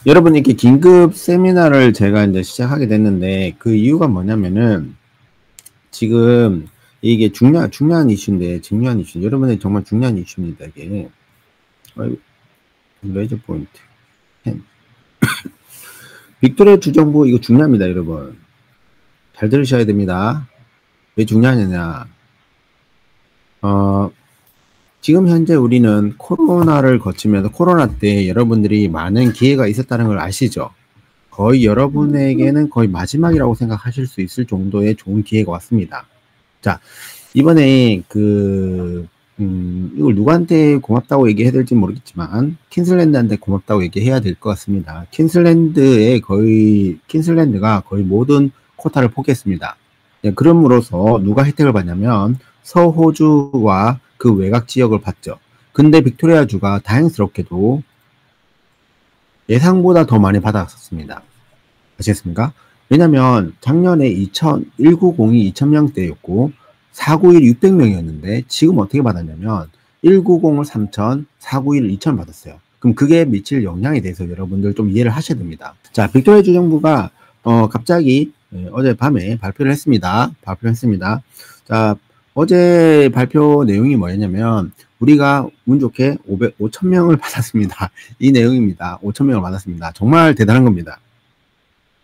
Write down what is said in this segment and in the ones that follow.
여러분, 이렇게 긴급 세미나를 제가 이제 시작하게 됐는데, 그 이유가 뭐냐면은, 지금 이게 중요한 이슈인데, 중요한 이슈. 여러분의 정말 중요한 이슈입니다, 이게. 레이저 포인트. 빅토리아 주정부, 이거 중요합니다, 여러분. 잘 들으셔야 됩니다. 왜 중요하느냐. 지금 현재 우리는 코로나를 거치면서 코로나 때 여러분들이 많은 기회가 있었다는 걸 아시죠? 거의 여러분에게는 거의 마지막이라고 생각하실 수 있을 정도의 좋은 기회가 왔습니다. 자, 이번에 이걸 누구한테 고맙다고 얘기해야 될지 모르겠지만, 퀸슬랜드한테 고맙다고 얘기해야 될 것 같습니다. 퀸슬랜드가 거의 모든 코타를 포기했습니다. 네, 그럼으로써 누가 혜택을 받냐면, 서호주와 그 외곽 지역을 받죠. 근데 빅토리아주가 다행스럽게도 예상보다 더 많이 받았었습니다. 아시겠습니까? 왜냐면 작년에 190이 2000명대였고 491 600명이었는데 지금 어떻게 받았냐면 190을 3000, 491을 2000 받았어요. 그럼 그게 미칠 영향에 대해서 여러분들 좀 이해를 하셔야 됩니다. 자, 빅토리아 주정부가 갑자기 어제 밤에 발표를 했습니다. 자, 어제 발표 내용이 뭐였냐면 우리가 운 좋게 5,000명을 받았습니다. 이 내용입니다. 5,000명을 받았습니다. 정말 대단한 겁니다.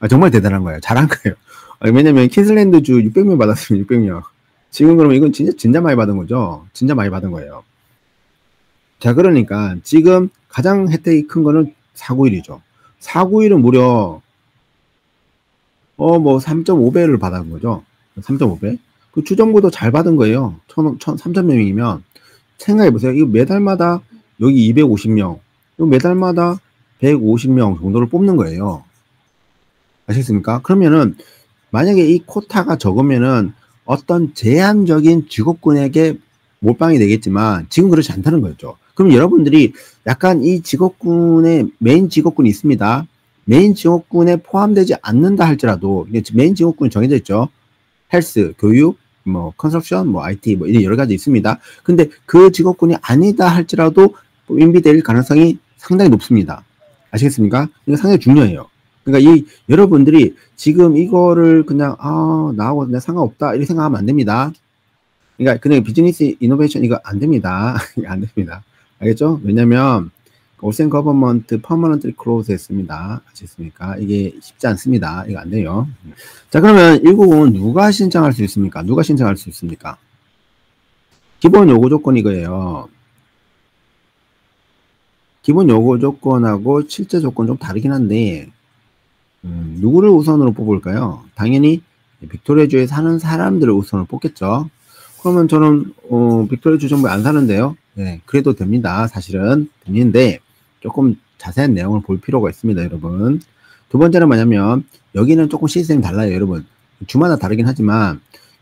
정말 대단한 거예요. 잘한 거예요. 왜냐면 퀸슬랜드주 600명 받았으면 600명. 지금 그러면 이건 진짜 많이 받은 거죠. 진짜 많이 받은 거예요. 자, 그러니까 지금 가장 혜택이 큰 거는 491이죠. 491은 무려 3.5배를 받은 거죠. 3.5배. 그 주정부도 잘 받은 거예요. 3,000명이면 생각해 보세요. 이거 매달마다 여기 250명, 이거 매달마다 150명 정도를 뽑는 거예요. 아시겠습니까? 그러면은 만약에 이 코타가 적으면은 어떤 제한적인 직업군에게 몰빵이 되겠지만 지금 그렇지 않다는 거죠. 그럼 여러분들이 약간 이 직업군에 메인 직업군이 있습니다. 메인 직업군에 포함되지 않는다 할지라도 메인 직업군이 정해져 있죠. 헬스, 교육, 컨스트럭션, IT, 이런 여러 가지 있습니다. 근데 그 직업군이 아니다 할지라도 인비될 가능성이 상당히 높습니다. 아시겠습니까? 이거 상당히 중요해요. 그러니까 여러분들이 지금 이거를 그냥 나하고 그냥 상관없다 이렇게 생각하면 안 됩니다. 그러니까 그냥 비즈니스 이노베이션 이거 안 됩니다. 안 됩니다. 알겠죠? 왜냐면 올센 거버먼트 퍼머넌트 클로즈 했습니다. 아시겠습니까? 이게 쉽지 않습니다. 이거 안 돼요. 자, 그러면 190은 누가 신청할 수 있습니까? 누가 신청할 수 있습니까? 기본 요구 조건이 이거예요. 기본 요구 조건하고 실제 조건 좀 다르긴 한데 누구를 우선으로 뽑을까요? 당연히 빅토리아주에 사는 사람들을 우선으로 뽑겠죠. 그러면 저는 빅토리아주 정부에 안 사는데요. 네, 그래도 됩니다. 사실은 되는데 조금 자세한 내용을 볼 필요가 있습니다, 여러분. 두 번째는 뭐냐면 여기는 조금 시스템이 달라요, 여러분. 주마다 다르긴 하지만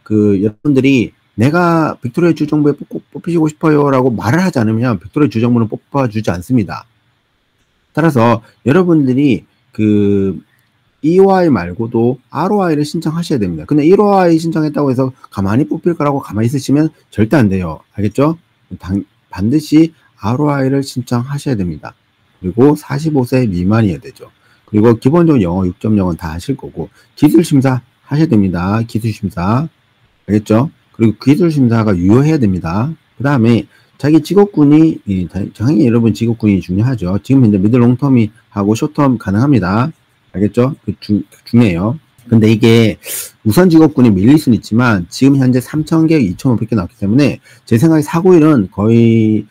여러분들이 내가 빅토리아주 정부에 뽑히시고 싶어요라고 말을 하지 않으면 빅토리아주 정부는 뽑아주지 않습니다. 따라서 여러분들이 EOI 말고도 ROI를 신청하셔야 됩니다. 근데 EOI 신청했다고 해서 가만히 뽑힐 거라고 가만히 있으시면 절대 안 돼요. 알겠죠? 반드시 ROI를 신청하셔야 됩니다. 그리고 45세 미만이어야 되죠. 그리고 기본적으로 영어 6.0은 다 하실 거고 기술심사 하셔야 됩니다. 기술심사. 알겠죠? 그리고 기술심사가 유효해야 됩니다. 그 다음에 자기 직업군이 당연히 여러분 직업군이 중요하죠. 지금 현재 미들 롱텀이 하고 숏텀 가능합니다. 알겠죠? 중요해요. 근데 이게 우선 직업군이 밀릴 수는 있지만 지금 현재 3,000개, 2,500개 나왔기 때문에 제 생각에 491은 거의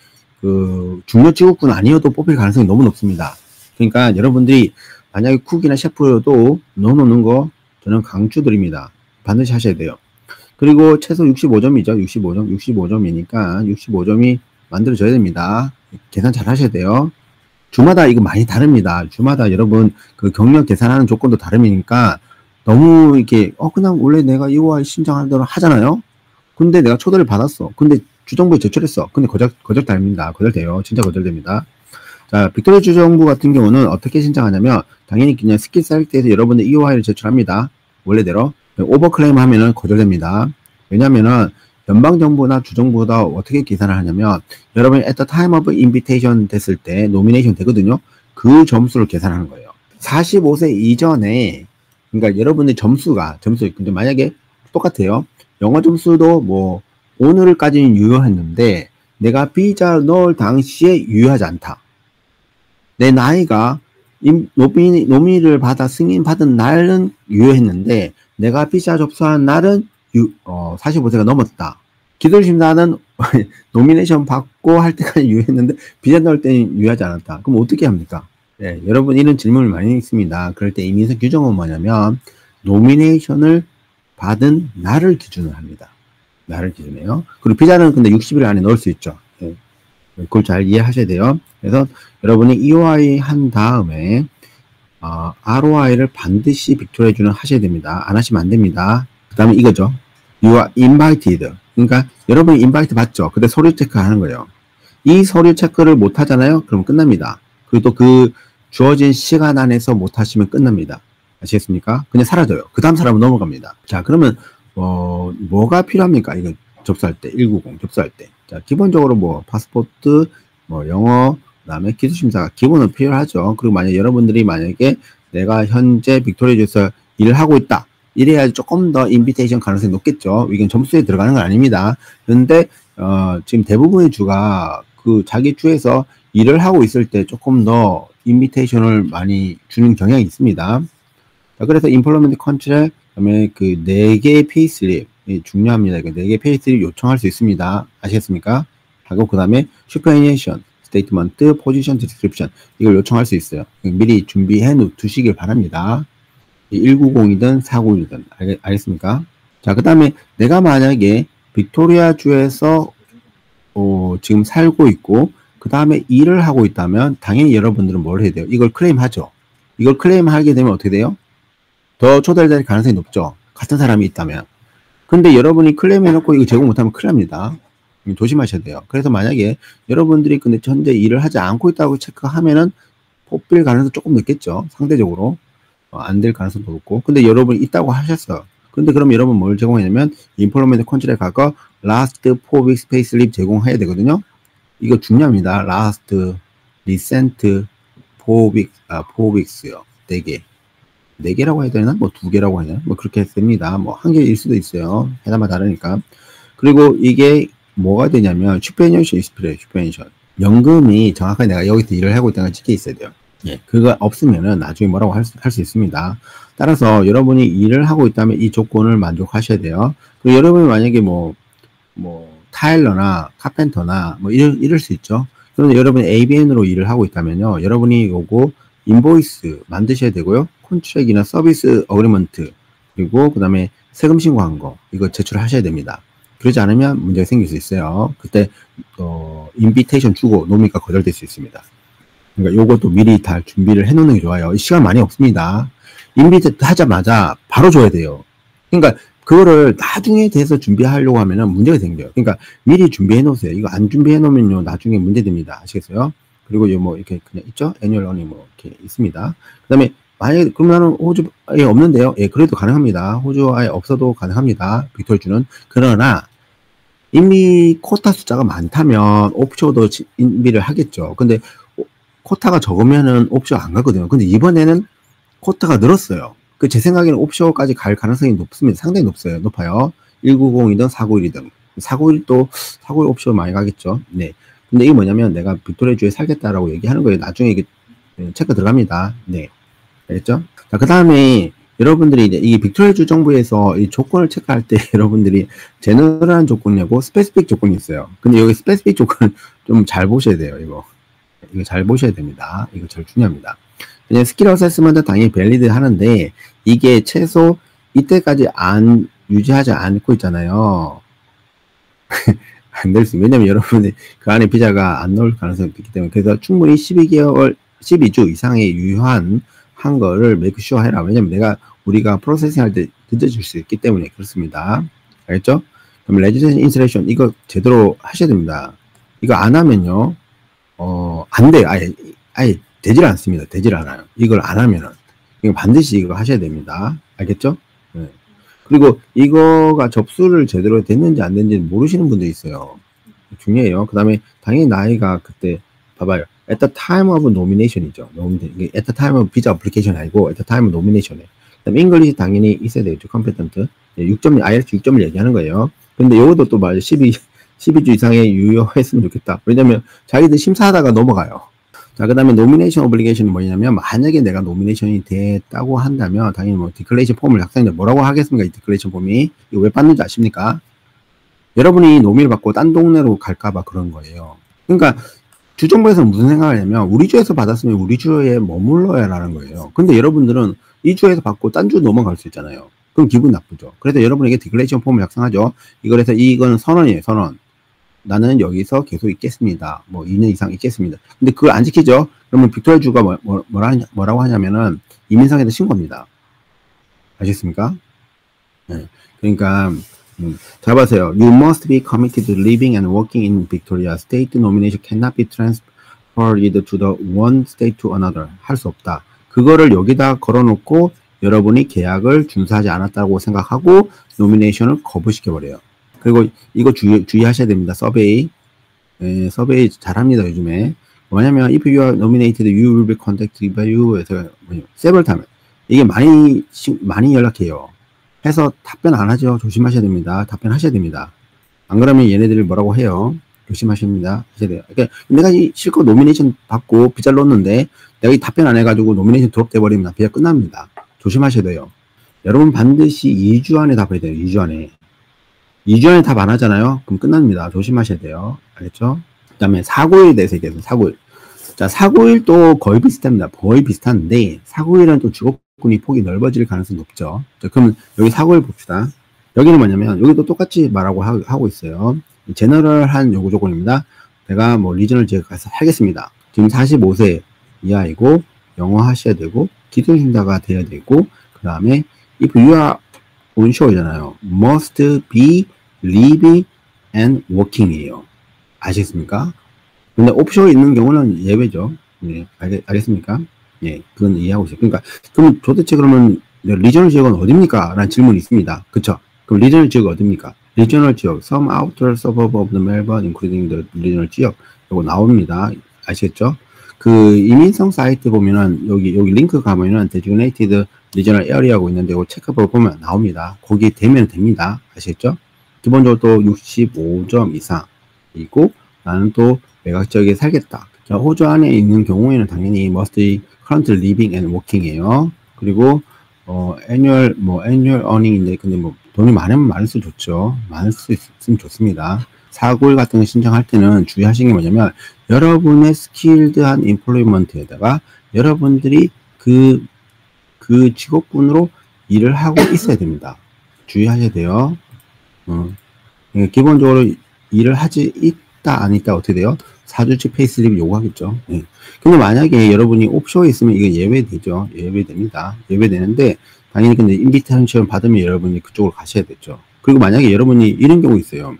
중요 직업군 아니어도 뽑힐 가능성이 너무 높습니다. 그러니까 여러분들이 만약에 쿡이나 셰프도 넣어놓는 거 저는 강추드립니다. 반드시 하셔야 돼요. 그리고 최소 65점이죠. 65점이니까 65점이 만들어져야 됩니다. 계산 잘 하셔야 돼요. 주마다 이거 많이 다릅니다. 주마다 여러분 경력 계산하는 조건도 다르니까 너무 이렇게 그냥 원래 내가 EOI 신청하는 대로 하잖아요. 근데 내가 초대를 받았어. 근데 주정부에 제출했어. 근데 거절됩니다. 거절돼요. 진짜 거절됩니다. 자, 빅토리아 주정부 같은 경우는 어떻게 신청하냐면 당연히 그냥 스킬 셀렉트에서 여러분들 EOI를 제출합니다. 원래대로. 오버클레임 하면은 거절됩니다. 왜냐면은 연방정부나 주정부가 어떻게 계산을 하냐면 여러분이 at the time of invitation 됐을 때 노미네이션 되거든요. 그 점수를 계산하는 거예요. 45세 이전에, 그러니까 여러분의 점수, 근데 만약에 똑같아요. 영어 점수도 뭐, 오늘까지는 유효했는데, 내가 비자 넣을 당시에 유효하지 않다. 내 나이가 노미를 받아 승인받은 날은 유효했는데, 내가 비자 접수한 날은 45세가 넘었다. 기술심사는 노미네이션 받고 할 때까지 유효했는데, 비자 넣을 때는 유효하지 않았다. 그럼 어떻게 합니까? 네, 여러분 이런 질문을 많이 있습니다. 그럴 때 이민석 규정은 뭐냐면 노미네이션을 받은 날을 기준으로 합니다. 날을 기준해요. 그리고 비자는 근데 60일 안에 넣을 수 있죠. 네, 그걸 잘 이해하셔야 돼요. 그래서 여러분이 EOI 한 다음에 ROI를 반드시 빅토리아주는 하셔야 됩니다. 안 하시면 안 됩니다. 그 다음에 이거죠. You are invited. 그러니까 여러분이 인바이트 받죠. 근데 서류 체크하는 거예요. 이 서류 체크를 못 하잖아요. 그럼 끝납니다. 그리고 또 그 주어진 시간 안에서 못 하시면 끝납니다. 아시겠습니까? 그냥 사라져요. 그 다음 사람은 넘어갑니다. 자, 그러면 뭐가 필요합니까? 이거 접수할 때, 190 접수할 때. 자, 기본적으로 뭐 파스포트, 뭐 영어, 그다음에 기술심사가 기본은 필요하죠. 그리고 만약 여러분들이 만약에 내가 현재 빅토리아주에서 일을 하고 있다. 이래야지 조금 더 인비테이션 가능성이 높겠죠. 이건 점수에 들어가는 건 아닙니다. 그런데 지금 대부분의 주가 그 자기 주에서 일을 하고 있을 때 조금 더 인비테이션을 많이 주는 경향이 있습니다. 자, 그래서 임플로먼트 컨트랙, 그다음에 그 4개의 페이슬립 중요합니다. 4개의 페이슬립 요청할 수 있습니다. 아시겠습니까? 하고 그다음에 슈퍼애니에이션, 스테이트먼트, 포지션 디스크립션 이걸 요청할 수 있어요. 미리 준비해 두시길 바랍니다. 190이든 491이든 알겠습니까? 자, 그다음에 내가 만약에 빅토리아 주에서 지금 살고 있고 그 다음에 일을 하고 있다면 당연히 여러분들은 뭘 해야 돼요? 이걸 클레임하죠. 이걸 클레임하게 되면 어떻게 돼요? 더 초달될 가능성이 높죠. 같은 사람이 있다면. 근데 여러분이 클레임해놓고 이거 제공 못하면 큰일 납니다. 조심하셔야 돼요. 그래서 만약에 여러분들이 근데 현재 일을 하지 않고 있다고 체크하면은 뽑힐 가능성이 조금 늦겠죠. 상대적으로. 안 될 가능성도 높고. 근데 여러분이 있다고 하셨어요. 근데 그럼 여러분 뭘 제공했냐면 임플로먼트 컨트랙 가서 라스트 4weeks 페이슬립 제공해야 되거든요. 이거 중요합니다. 라스트, 리센트, 4weeks요. 4개. 4개라고 해야 되나? 뭐 2개라고 해야 되나? 뭐 그렇게 됩니다. 뭐 1개일 수도 있어요. 해마다 다르니까. 그리고 이게 뭐가 되냐면 슈페니션 이스피레 슈페니션. 연금이 정확하게 내가 여기서 일을 하고 있다는 걸 찍혀 있어야 돼요. 예, 그거 없으면은 나중에 뭐라고 할 수 있습니다. 따라서 여러분이 일을 하고 있다면 이 조건을 만족하셔야 돼요. 그리고 여러분이 만약에 뭐 타일러나 카펜터나 뭐 이럴 수 있죠. 그런데 여러분이 ABN으로 일을 하고 있다면요. 여러분이 요거 인보이스 만드셔야 되고요. 콘트랙이나 서비스 어그리먼트 그리고 그 다음에 세금 신고한 거 이거 제출하셔야 됩니다. 그러지 않으면 문제가 생길 수 있어요. 그때 인비테이션 주고 노미가 거절될 수 있습니다. 그러니까 요것도 미리 다 준비를 해놓는 게 좋아요. 시간 많이 없습니다. 인비테이션 하자마자 바로 줘야 돼요. 그러니까 그거를 나중에 돼서 준비하려고 하면은 문제가 생겨요. 그러니까 미리 준비해 놓으세요. 이거 안 준비해 놓으면요 나중에 문제됩니다. 아시겠어요? 그리고 뭐 이렇게 그냥 있죠? 애니얼 러닝 뭐 이렇게 있습니다. 그다음에 만약에 그러면은 호주에 없는데요. 예, 그래도 가능합니다. 호주에 없어도 가능합니다. 빅토리아주는. 그러나 이미 코타 숫자가 많다면 옵쇼도 인비를 하겠죠. 근데 코타가 적으면은 옵쇼 안 가거든요. 근데 이번에는 코타가 늘었어요. 제 생각에는 옵쇼까지 갈 가능성이 높습니다. 상당히 높아요. 190이든 491이든. 491도, 491 옵쇼 많이 가겠죠. 네. 근데 이게 뭐냐면 내가 빅토리아주에 살겠다라고 얘기하는 거예요. 나중에 이게 체크 들어갑니다. 네. 알겠죠? 자, 그 다음에 여러분들이 이제 이 빅토리아주 정부에서 이 조건을 체크할 때 여러분들이 제너럴한 조건이고 스페시픽 조건이 있어요. 근데 여기 스페시픽 조건을 좀 잘 보셔야 돼요. 이거 잘 보셔야 됩니다. 이거 제일 중요합니다. 그냥 스킬 어세스먼트 당연히 밸리드 하는데 이게 최소 이때까지 유지하지 않고 있잖아요. 안 될 수, 왜냐면 여러분이 그 안에 비자가 안 나올 가능성이 있기 때문에. 그래서 충분히 12주 이상의 유효한 거를 make sure 해라. 왜냐면 우리가 프로세싱 할 때 늦어질 수 있기 때문에 그렇습니다. 알겠죠? 그럼 레지던시 인스레이션 이거 제대로 하셔야 됩니다. 이거 안 하면요, 안 돼요. 아예 되질 않습니다. 되질 않아요. 이걸 안 하면은. 이거 반드시 이거 하셔야 됩니다. 알겠죠? 네. 그리고 이거가 접수를 제대로 됐는지 안 됐는지 모르시는 분들이 있어요. 중요해요. 그 다음에 당연히 나이가 그때 봐봐요. at the time of nomination이죠. at the time of 비자 application 아니고 at the time of nomination에. 그다음에 English 당연히 있어야 되겠죠. competent. 6점, IELTS 6점을 얘기하는 거예요. 근데 이것도 또 말이죠. 12주 이상의 유효했으면 좋겠다. 왜냐면 자기들 심사하다가 넘어가요. 자, 그 다음에 노미네이션 오블리게이션은 뭐냐면, 만약에 내가 노미네이션이 됐다고 한다면, 당연히 뭐, 디클레이션 폼을 작성해. 뭐라고 하겠습니까? 이 디클레이션 폼이. 이거 왜 받는지 아십니까? 여러분이 노미를 받고 딴 동네로 갈까봐 그런 거예요. 그러니까, 주정부에서는 무슨 생각을 하냐면, 우리 주에서 받았으면 우리 주에 머물러야 라는 거예요. 근데 여러분들은 이 주에서 받고 딴 주 넘어갈 수 있잖아요. 그럼 기분 나쁘죠. 그래서 여러분에게 디클레이션 폼을 작성하죠. 이거래서 이거는 선언이에요, 선언. 나는 여기서 계속 있겠습니다. 뭐 2년 이상 있겠습니다. 근데 그걸 안 지키죠? 그러면 빅토리아 주가 뭐라고 하냐면은 이민상에다 신고합니다. 아셨습니까? 네. 그러니까 잘 봐세요. You must be committed to living and working in Victoria. State nomination cannot be transferred to the one state to another. 할 수 없다. 그거를 여기다 걸어놓고 여러분이 계약을 준수하지 않았다고 생각하고 노미네이션을 거부시켜버려요. 그리고 이거 주의하셔야 됩니다. 서베이. 예, 서베이 잘합니다, 요즘에. 뭐냐면, if you are nominated, you will be contacted by you. 에서, several times. 이게 많이 연락해요. 해서 답변 안 하죠. 조심하셔야 됩니다. 답변하셔야 됩니다. 안 그러면 얘네들이 뭐라고 해요. 조심하셔야 됩니다. 하셔야 돼요. 그러니까 내가 실컷 노미네이션 받고 비자를 넣었는데, 내가 이 답변 안 해가지고 노미네이션 드롭 돼버리면 비자 끝납니다. 조심하셔야 돼요. 여러분 반드시 2주 안에 답해야 돼요. 2주 안에. 2주 안에 답 안 하잖아요? 그럼 끝납니다. 조심하셔야 돼요. 알겠죠? 그 다음에 491에 대해서 얘기해서 491. 자, 491도 거의 비슷합니다. 거의 비슷한데, 491은 또 직업군이 폭이 넓어질 가능성이 높죠. 자, 그럼 여기 491 봅시다. 여기는 뭐냐면, 여기도 똑같이 말하고 하고 있어요. 제너럴한 요구 조건입니다. 내가 뭐 리저널 지역 가서 살겠습니다. 지금 45세 이하이고, 영어 하셔야 되고, 기술신자가 돼야 되고, 그 다음에, if you are onshore 잖아요. must be living and working이에요. 아시겠습니까? 근데 옵쇼에 있는 경우는 예외죠. 네, 알겠습니까? 예, 그건 이해하고 있어요. 그러니까, 그럼 도대체 그러면 리저널 지역은 어딥니까? 라는 질문이 있습니다. 그쵸? 그럼 리저널 지역은 어딥니까? 리저널 지역, some outer suburb of the Melbourne, including the 리저널 지역. 이거 나옵니다. 아시겠죠? 그 이민성 사이트 보면은 여기 링크 가면은 designated regional area고 있는데 이거 체크볼 보면 나옵니다. 거기 되면 됩니다. 아시겠죠? 기본적으로 또 65점 이상이고 나는 또 외곽 지역에 살겠다. 자, 호주 안에 있는 경우에는 당연히 must be currently living and working이에요. 그리고 annual earning인데 근데 뭐 돈이 많으면 많을수록 좋죠. 많을 수 있으면 좋습니다. 491 같은 거 신청할 때는 주의하시는 게 뭐냐면 여러분의 스킬드한 인플로이먼트에다가 여러분들이 그 직업군으로 일을 하고 있어야 됩니다. 주의하셔야 돼요. 기본적으로 일을 하지 있다 안 있다 어떻게 돼요? 4주치 페이슬립 요구하겠죠. 네. 근데 만약에 여러분이 옵쇼에 있으면 이게 예외되죠. 예외됩니다. 예외되는데 당연히 근데 인비테이션 받으면 여러분이 그쪽으로 가셔야 되죠. 그리고 만약에 여러분이 이런 경우 있어요.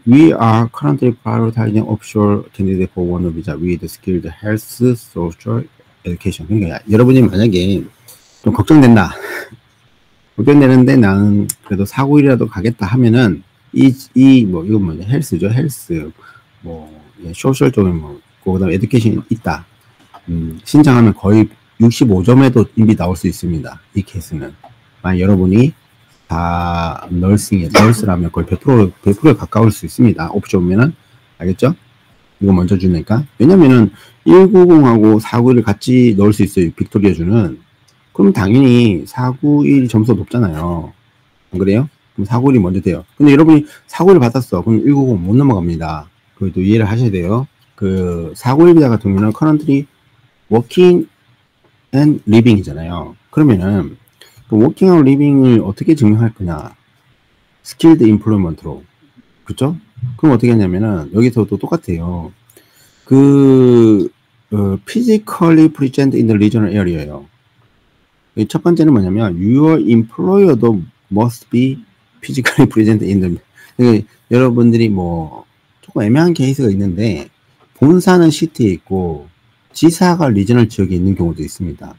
We are currently prioritizing offshore candidate for one visa with skilled health, social, education. 그러니까 여러분이 만약에 좀 걱정된다. 걱정되는데 나는 그래도 491이라도 가겠다 하면은 이건 뭐냐 헬스죠. 헬스 소셜 쪽에 그다음에 에듀케이션 있다. 신청하면 거의 65점에도 인비 나올 수 있습니다. 이 케이스는 만약 여러분이 다 널스라면 거의 100%에 가까울 수 있습니다. 옵션 오면은 알겠죠? 이거 먼저 주니까. 왜냐면은 190하고 491을 같이 넣을 수 있어요. 빅토리아 주는. 그럼 당연히 491 점수가 높잖아요. 안 그래요? 그럼 491이 먼저 돼요. 근데 여러분이 491을 받았어. 그럼 190 못 넘어갑니다. 그것도 이해를 하셔야 돼요. 그 491 비자 같은 경우는 currently working and living이잖아요. 그러면은 그 working and living을 어떻게 증명할 거냐? skilled employment로. 그쵸? 그럼 어떻게 하냐면은 여기서도 똑같아요. physically present in the regional area예요. 첫 번째는 뭐냐면 your employer도 must be physically present in the. 그러니까 여러분들이 뭐 조금 애매한 케이스가 있는데 본사는 시티에 있고 지사가 리저널 지역에 있는 경우도 있습니다.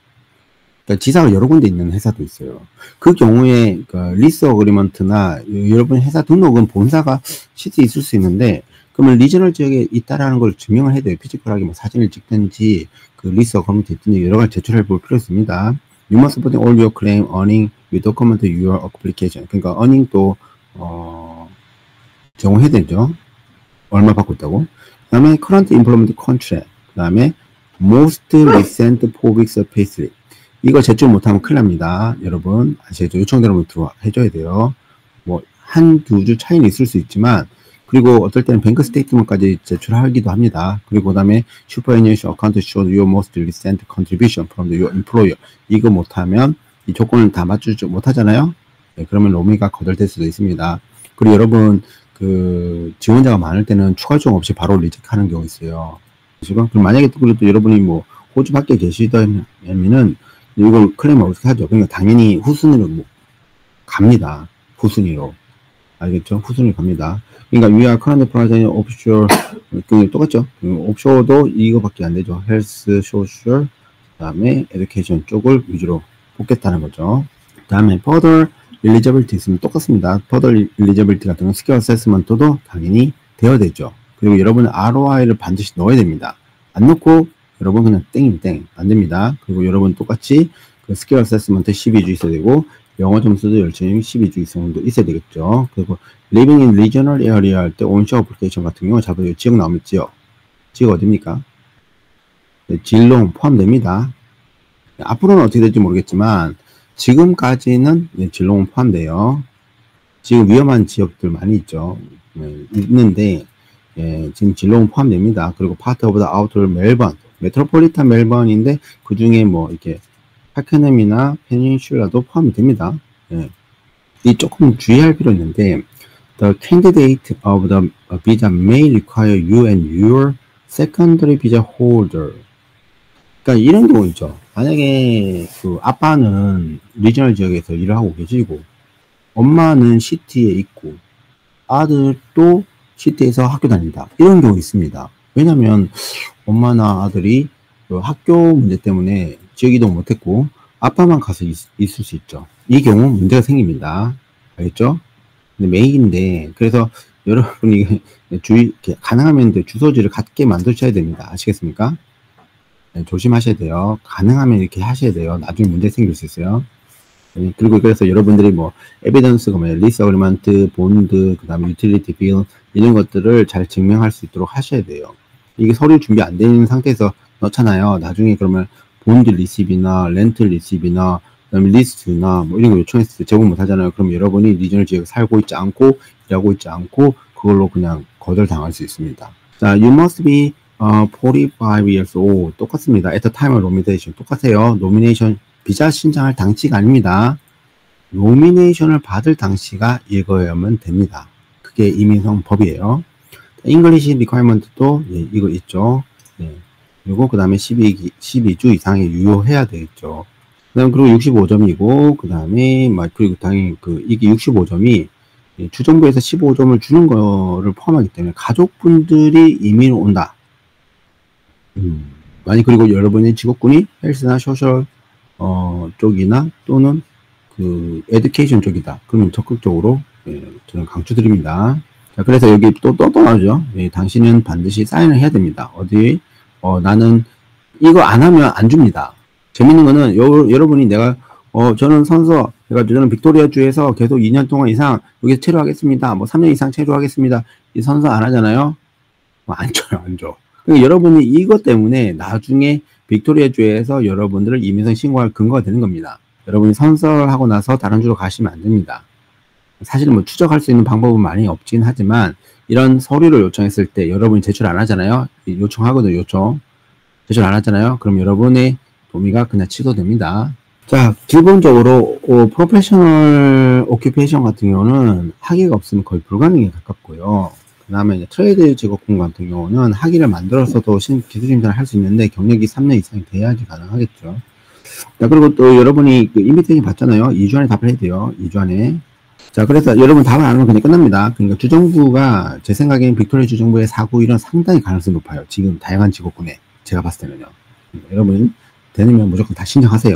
그러니까 지사가 여러 군데 있는 회사도 있어요. 그 경우에 리스 어그리먼트나 여러분 회사 등록은 본사가 시티에 있을 수 있는데 그러면 리저널 지역에 있다라는 걸 증명을 해야 돼요. 피지컬하게 뭐 사진을 찍든지, 그 리스 어커먼트 있든지 여러 가지 제출해 볼 필요 있습니다. You must put all your claim, earning, you document your application. 그러니까 earning도, 제공해야 되죠. 얼마 받고 있다고. 그 다음에 current employment contract. 그 다음에 most recent 4 weeks payslip. 이거 제출 못하면 큰일 납니다. 여러분 아시겠죠? 요청대로 해줘야 돼요. 뭐 한두 주 차이는 있을 수 있지만, 그리고 어떨 때는 뱅크 스테이트먼트까지 제출하기도 합니다. 그리고 그 다음에 superannuation account show your most recent contribution from your employer. 이거 못하면 이 조건을 다 맞추지 못하잖아요. 네, 그러면 로미가 거절될 수도 있습니다. 그리고 여러분 그 지원자가 많을 때는 추가 조건 없이 바로 리젝하는 경우 있어요. 그럼 만약에 또 여러분이 뭐 호주 밖에 계시다면은 이걸 클레임을 어떻게 하죠? 그러니까 당연히 후순위로 갑니다. 후순위로. 알겠죠? 후순위로 갑니다. 그러니까 we are currently providing offshore, 똑같죠? offshore도 이거밖에 안 되죠. health, social, 그 다음에 education 쪽을 위주로 뽑겠다는 거죠. 그 다음에 further eligibility 있으면 똑같습니다. further eligibility 같은 건 스킬 어세스먼트도 당연히 되어야 되죠. 그리고 여러분은 ROI를 반드시 넣어야 됩니다. 안 넣고 여러분 그냥 땡이면 땡. 안 됩니다. 그리고 여러분 똑같이 그 스킬 어세스먼트 12주 있어야 되고, 영어 점수도 열심히 12주 이상도 있어야 되겠죠. 그리고 living in regional area 할 때 온쇼 어플리케이션 같은 경우 잡아요. 지역 나오면 지역. 지역 어딥니까? 네, 진롱 포함됩니다. 네, 앞으로는 어떻게 될지 모르겠지만 지금까지는 네, 진롱은 포함돼요. 지금 위험한 지역들 많이 있죠. 네, 있는데 지금 진롱은 포함됩니다. 그리고 파트 오브 더 아우터 멜번, 메트로폴리탄 멜번인데 그 중에 뭐 이렇게 파케넴이나 페닌슐라도 포함이 됩니다. 예. 이 조금 주의할 필요 있는데, the candidate of the visa may require you and your secondary visa holder. 그러니까 이런 경우 있죠. 만약에 그 아빠는 리저널 지역에서 일을 하고 계시고, 엄마는 시티에 있고, 아들도 시티에서 학교 다닌다. 이런 경우 있습니다. 왜냐면 엄마나 아들이 그 학교 문제 때문에 지역 이동 못했고 아빠만 가서 있을 수 있죠. 이 경우 문제가 생깁니다. 알겠죠? 근데 메인인데, 그래서 여러분이 가능하면 주소지를 같게 만드셔야 됩니다. 아시겠습니까? 네, 조심하셔야 돼요. 가능하면 이렇게 하셔야 돼요. 나중에 문제 생길 수 있어요. 네, 그리고 그래서 여러분들이 뭐 에비던스가 뭐냐, 리스 어그리먼트, 본드, 그 다음에 유틸리티 빌 이런 것들을 잘 증명할 수 있도록 하셔야 돼요. 이게 서류 준비 안 되는 상태에서 넣잖아요. 나중에 그러면 본드 리시비나 렌트 리시비나 그다음에 리스트나 뭐 이런 거 요청했을 때 제공 못 하잖아요. 그럼 여러분이 리저널 지역에 살고 있지 않고 일하고 있지 않고 그걸로 그냥 거절 당할 수 있습니다. 자, you must be 45 years old. 똑같습니다. at the time of nomination 똑같아요. 노미네이션 비자 신청할 당시가 아닙니다. 노미네이션을 받을 당시가 이거야만 됩니다. 그게 이민성 법이에요. English requirement도 이거 있죠. 네. 그리고 그 다음에 12주 이상의 유효해야 되겠죠. 그 다음 그리고 65점이고, 그 다음에 그리고 당연히 이게 65점이 주정부에서 15점을 주는 거를 포함하기 때문에 가족분들이 이민 온다. 만약 그리고 여러분의 직업군이 헬스나 소셜 쪽이나 또는 그 에듀케이션 쪽이다. 그러면 적극적으로 저는 강추드립니다. 자, 그래서 여기 또 나오죠. 당신은 반드시 사인을 해야 됩니다. 어디 나는 이거 안 하면 안 줍니다. 재밌는 거는 여러분이 저는 저는 빅토리아 주에서 계속 2년 동안 이상 여기서 체류하겠습니다. 뭐 3년 이상 체류하겠습니다. 이 선서 안 하잖아요. 안 줘요, 안 줘. 그러니까 여러분이 이것 때문에 나중에 빅토리아 주에서 여러분들을 이민성 신고할 근거가 되는 겁니다. 여러분이 선서하고 나서 다른 주로 가시면 안 됩니다. 사실 뭐 추적할 수 있는 방법은 많이 없긴 하지만 이런 서류를 요청했을 때 여러분이 제출 안 하잖아요. 요청하거든요. 제출 안 하잖아요. 그럼 여러분의 도미가 그냥 취소됩니다. 자, 기본적으로 프로페셔널 오큐페이션 같은 경우는 학위가 없으면 거의 불가능에 가깝고요. 그 다음에 이제 트레이드 직업군 같은 경우는 학위를 만들어서도 기술 심사를 할 수 있는데 경력이 3년 이상이 돼야지 가능하겠죠. 자, 그리고 또 여러분이 인비테이션 받잖아요. 2주 안에 답을 해야 돼요. 2주 안에. 자, 그래서 여러분 답을 안 하면 그냥 끝납니다. 그러니까 주정부가 제 생각에는 빅토리아 주정부의 사고 이런 상당히 가능성이 높아요. 지금 다양한 직업군에 제가 봤을 때는요. 여러분 되면 무조건 다 신청하세요.